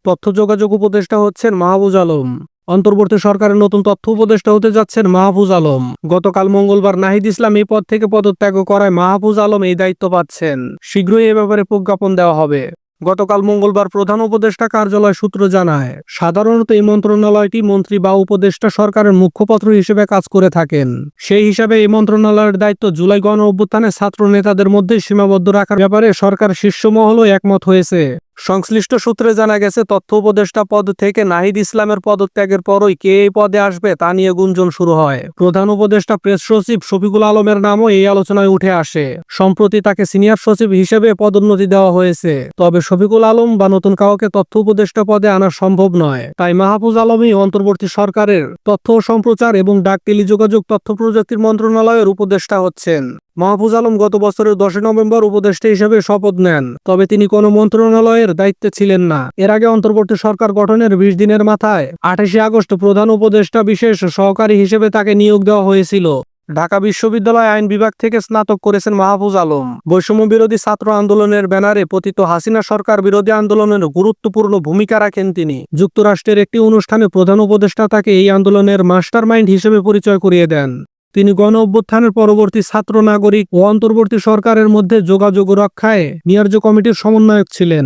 তথ্য যোগাযোগ উপদেষ্টা হচ্ছেন মাহফুজ আলম। অন্তর্বর্তী সরকারের নতুন তথ্য উপদেষ্টা হতে যাচ্ছেন মাহফুজ আলম। গতকাল মঙ্গলবার নাহিদ ইসলাম এই পদ থেকে পদত্যাগ করায় মাহফুজ আলম এই দায়িত্ব পাচ্ছেন। শীঘ্রই এ ব্যাপারে প্রজ্ঞাপন দেওয়া হবে। গতকাল মঙ্গলবার প্রধান উপদেষ্টা কার্যালয় সূত্র জানায়, সাধারণত এই মন্ত্রণালয়টি মন্ত্রী বা উপদেষ্টা সরকারের মুখপাত্র হিসেবে কাজ করে থাকেন। সেই হিসাবে এই মন্ত্রণালয়ের দায়িত্ব জুলাই গণ অভ্যুত্থানে ছাত্র নেতাদের মধ্যে সীমাবদ্ধ রাখার ব্যাপারে সরকার শীর্ষ মহলও একমত হয়েছে। সংশ্লিষ্ট সূত্রে জানা গেছে, তথ্য উপদেষ্টা পদ থেকে নাহিদ ইসলামের পদত্যাগের পরই কে এই পদে আসবে তা নিয়ে গুঞ্জন শুরু হয়। প্রধান উপদেষ্টা প্রেস সচিব শফিকুল আলমের নামও এই আলোচনায় উঠে আসে। সম্প্রতি তাকে সিনিয়র সচিব হিসেবে পদোন্নতি দেওয়া হয়েছে। তবে শফিকুল আলম বা নতুন কাউকে তথ্য উপদেষ্টা পদে আনা সম্ভব নয়। তাই মাহফুজ আলমই অন্তর্বর্তী সরকারের তথ্য ও সম্প্রচার এবং ডাক টেলিযোগাযোগ তথ্য প্রযুক্তির মন্ত্রণালয়ের উপদেষ্টা হচ্ছেন। মাহফুজ আলম গত বছরের 10 নভেম্বর উপদেষ্টা হিসেবে শপথ নেন। তবে তিনি কোনো মন্ত্রণালয়ের দায়িত্বে ছিলেন না। এর আগে অন্তর্বর্তী সরকার গঠনের 20 দিনের মাথায় 28 আগস্ট প্রধান উপদেষ্টা বিশেষ সহকারী হিসেবে তাকে নিয়োগ দেওয়া হয়েছিল। ঢাকা বিশ্ববিদ্যালয় আইন বিভাগ থেকে স্নাতক করেছেন মাহফুজ আলম। বৈষম্য বিরোধী ছাত্র আন্দোলনের ব্যানারে পতিত হাসিনা সরকার বিরোধী আন্দোলনের গুরুত্বপূর্ণ ভূমিকা রাখেন তিনি। যুক্তরাষ্ট্রের একটি অনুষ্ঠানে প্রধান উপদেষ্টা তাকে এই আন্দোলনের মাস্টারমাইন্ড হিসেবে পরিচয় করিয়ে দেন। তিনি গণ অভ্যুত্থানের পরবর্তী ছাত্র নাগরিক ও অন্তর্বর্তী সরকারের মধ্যে যোগাযোগ রক্ষায় নির্বাচন কমিটির সমন্বয়ক ছিলেন।